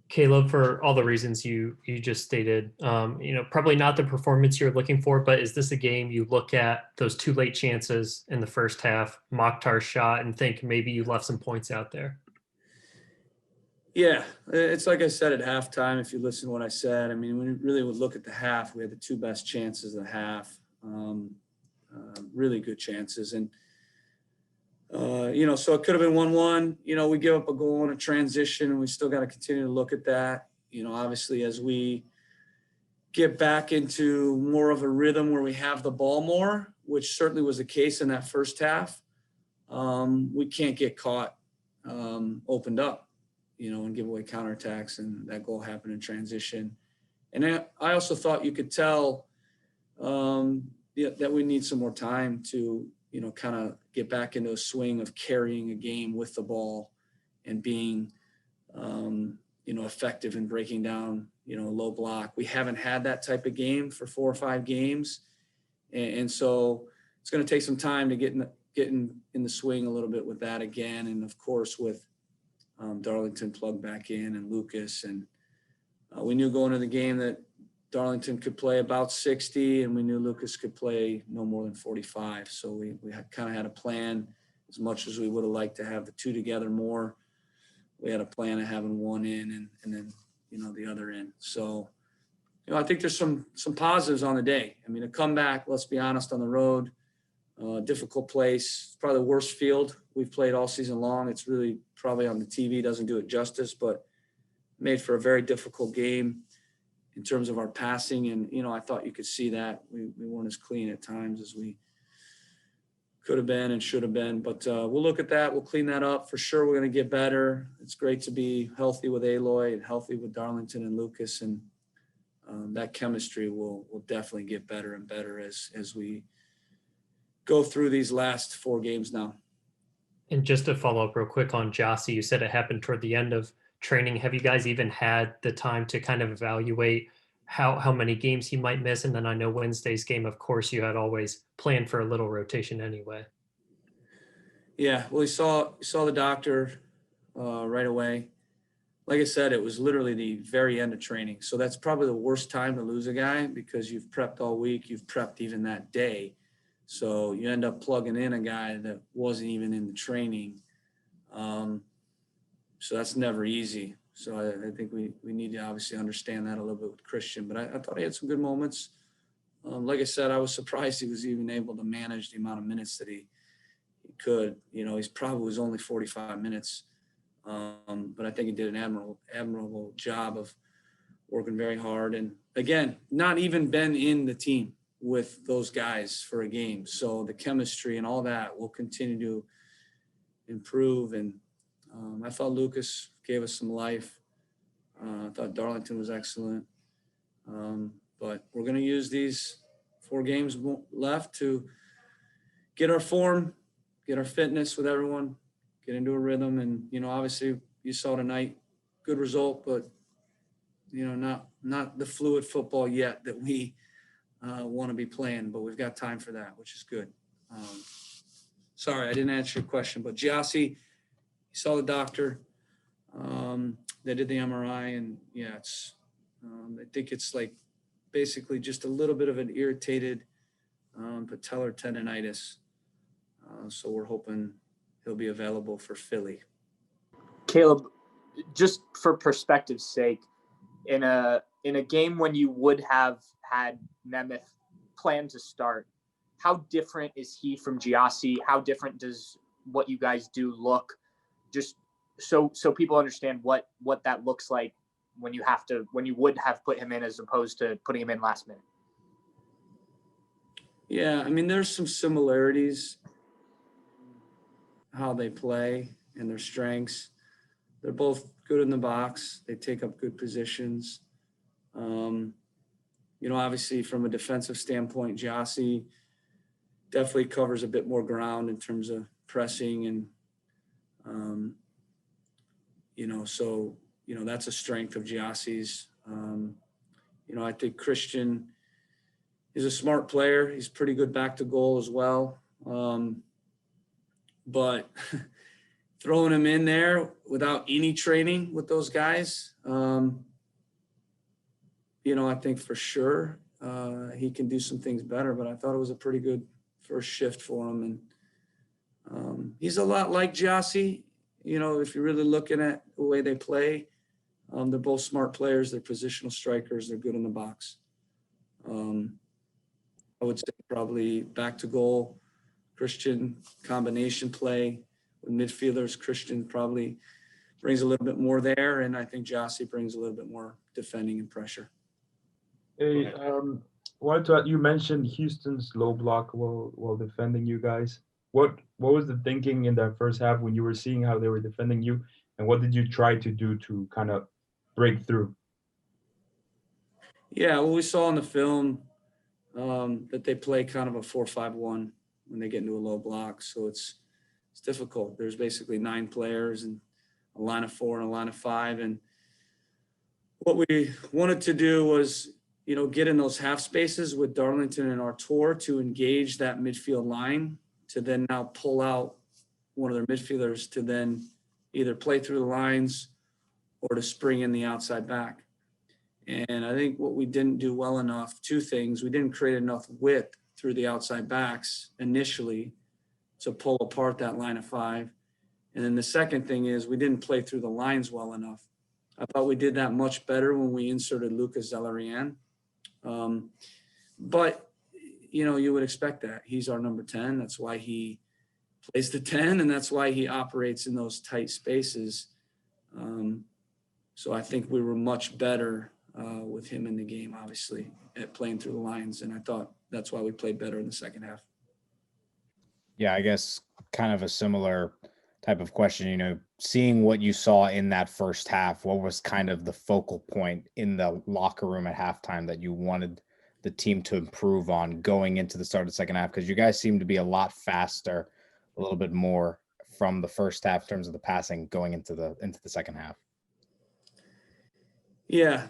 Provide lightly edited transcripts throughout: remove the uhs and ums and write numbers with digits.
Caleb, for all the reasons you just stated, probably not the performance you're looking for, but is this a game you look at those two late chances in the first half, Mokhtar's shot, and think maybe you left some points out there? Yeah, it's like I said at halftime, if you listen to what I said. I mean, when you really would look at the half, we had the two best chances of the half, really good chances. And, so it could have been 1-1. We give up a goal in a transition, and we still got to continue to look at that. Obviously, as we get back into more of a rhythm where we have the ball more, which certainly was the case in that first half, we can't get caught opened up. And give away counterattacks, and that goal happened in transition. And I also thought you could tell that we need some more time to, kind of get back into a swing of carrying a game with the ball and being, effective in breaking down, low block. We haven't had that type of game for 4 or 5 games. And so it's going to take some time to get in the swing a little bit with that again. And, of course, with Darlington plugged back in and Lucas. And we knew going into the game that Darlington could play about 60, and we knew Lucas could play no more than 45. So we kind of had a plan. As much as we would have liked to have the two together more, we had a plan of having one in and then, the other in. So, I think there's some positives on the day. I mean, a comeback, let's be honest, on the road, difficult place, probably the worst field we've played all season long. It's really probably on the TV doesn't do it justice, but made for a very difficult game in terms of our passing. And, I thought you could see that we weren't as clean at times as we could have been and should have been, but we'll look at that. We'll clean that up for sure. We're going to get better. It's great to be healthy with Aloy and healthy with Darlington and Lucas. And that chemistry will definitely get better and better as we go through these last 4 games now. And just to follow up real quick on Jossie, you said it happened toward the end of training. Have you guys even had the time to kind of evaluate how many games he might miss? And then I know Wednesday's game, of course, you had always planned for a little rotation anyway. Yeah, well, he saw the doctor right away. Like I said, it was literally the very end of training. So that's probably the worst time to lose a guy because you've prepped all week. You've prepped even that day. So you end up plugging in a guy that wasn't even in the training. So that's never easy. So I think we need to obviously understand that a little bit with Christian. But I thought he had some good moments. Like I said, I was surprised he was even able to manage the amount of minutes that he could. He's probably was only 45 minutes. But I think he did an admirable job of working very hard. And, again, not even been in the team with those guys for a game. So the chemistry and all that will continue to improve. And I thought Lucas gave us some life. I thought Darlington was excellent. But we're going to use these 4 games left to get our form, get our fitness with everyone, get into a rhythm. And, obviously you saw tonight, good result, but, not the fluid football yet that we want to be playing, but we've got time for that, which is good. Sorry, I didn't answer your question, but Giassi, he saw the doctor. They did the MRI, and it's I think it's like basically just a little bit of an irritated patellar tendonitis. So we're hoping he'll be available for Philly. Caleb, just for perspective's sake, in a game when you would have had Nemeth planned to start, how different is he from Giassi? How different does what you guys do look? Just so people understand what that looks like when you would have put him in as opposed to putting him in last minute. Yeah, I mean, there's some similarities how they play and their strengths. They're both good in the box. They take up good positions. Obviously from a defensive standpoint, Giassi definitely covers a bit more ground in terms of pressing and, so, that's a strength of Giassi's. I think Christian is a smart player. He's pretty good back to goal as well. But throwing him in there without any training with those guys, I think for sure he can do some things better, but I thought it was a pretty good first shift for him. And he's a lot like Jossie. If you're really looking at the way they play, they're both smart players. They're positional strikers. They're good in the box. I would say probably back to goal, Christian combination play with midfielders. Christian probably brings a little bit more there, and I think Jossie brings a little bit more defending and pressure. Hey, wanted to you mentioned Houston's low block while defending you guys. What was the thinking in that first half when you were seeing how they were defending you, and what did you try to do to kind of break through? Yeah, well, we saw in the film that they play kind of a 4-5-1 when they get into a low block, so it's difficult. There's basically 9 players and a line of 4 and a line of 5, and what we wanted to do was get in those half spaces with Darlington and Artur to engage that midfield line, to then now pull out one of their midfielders to then either play through the lines or to spring in the outside back. And I think what we didn't do well enough, 2 things: we didn't create enough width through the outside backs initially to pull apart that line of 5. And then the second thing is we didn't play through the lines well enough. I thought we did that much better when we inserted Lucas Zelerian. But, you would expect that. He's our number 10. That's why he plays the 10, and that's why he operates in those tight spaces. So I think we were much better with him in the game, obviously, at playing through the lines. And I thought that's why we played better in the second half. Yeah, I guess kind of a similar type of question, seeing what you saw in that first half, what was kind of the focal point in the locker room at halftime that you wanted the team to improve on going into the start of the second half? Because you guys seem to be a lot faster, a little bit more from the first half in terms of the passing going into the second half. Yeah.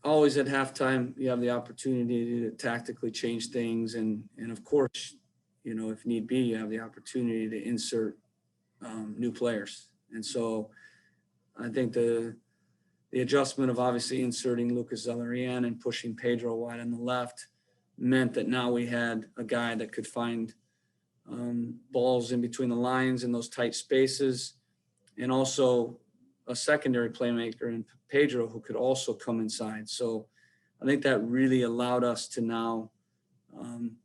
Always at halftime, you have the opportunity to tactically change things. And of course, if need be, you have the opportunity to insert new players. And so I think the adjustment of obviously inserting Lucas Zelerian and pushing Pedro wide on the left meant that now we had a guy that could find balls in between the lines in those tight spaces, and also a secondary playmaker in Pedro who could also come inside. So I think that really allowed us to now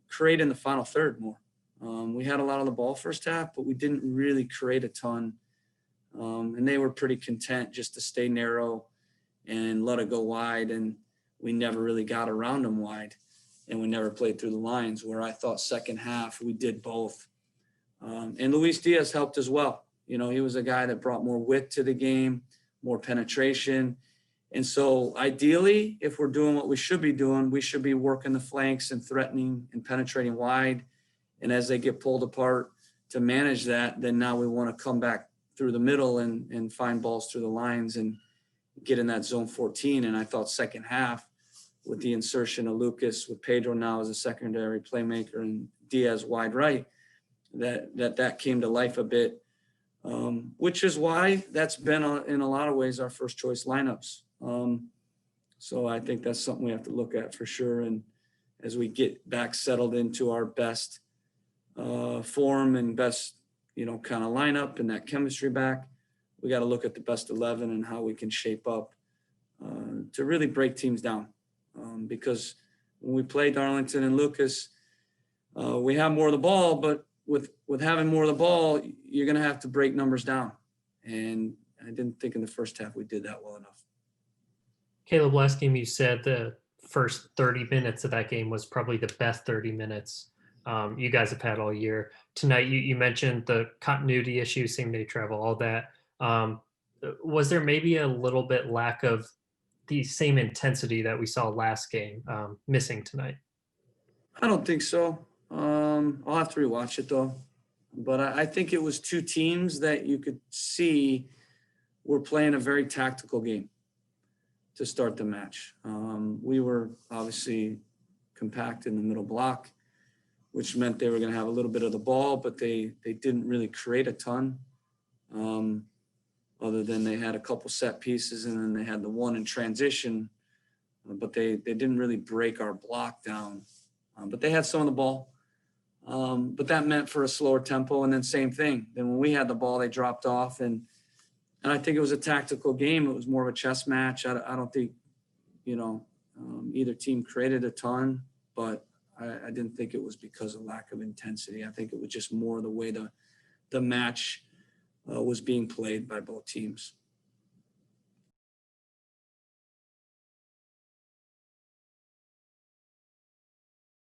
create in the final third more. We had a lot of the ball first half, but we didn't really create a ton. And they were pretty content just to stay narrow and let it go wide. And we never really got around them wide, and we never played through the lines, where I thought second half we did both. And Luis Diaz helped as well. He was a guy that brought more width to the game, more penetration. And so ideally, if we're doing what we should be doing, we should be working the flanks and threatening and penetrating wide. And as they get pulled apart to manage that, then now we want to come back through the middle and find balls through the lines and get in that zone 14. And I thought second half, with the insertion of Lucas, with Pedro now as a secondary playmaker and Diaz wide right, that came to life a bit. Which is why that's been in a lot of ways our first choice lineups. So I think that's something we have to look at for sure. And as we get back settled into our best form and best, kind of lineup and that chemistry back, we got to look at the best 11 and how we can shape up to really break teams down. Because when we play Darlington and Lucas, we have more of the ball, but with having more of the ball, you're going to have to break numbers down. And I didn't think in the first half we did that well enough. Caleb, last game you said the first 30 minutes of that game was probably the best 30 minutes you guys have had all year. Tonight, you mentioned the continuity issues, same-day travel, all that. Was there maybe a little bit lack of the same intensity that we saw last game missing tonight? I don't think so. I'll have to rewatch it though. But I think it was 2 teams that you could see were playing a very tactical game to start the match. We were obviously compact in the middle block, which meant they were going to have a little bit of the ball, but they didn't really create a ton. other than they had a couple set pieces and then they had the one in transition, but they didn't really break our block down. But they had some of the ball. But that meant for a slower tempo, and then same thing. Then when we had the ball, they dropped off, and I think it was a tactical game. It was more of a chess match. I don't think, either team created a ton, but I didn't think it was because of lack of intensity. I think it was just more the way the match was being played by both teams.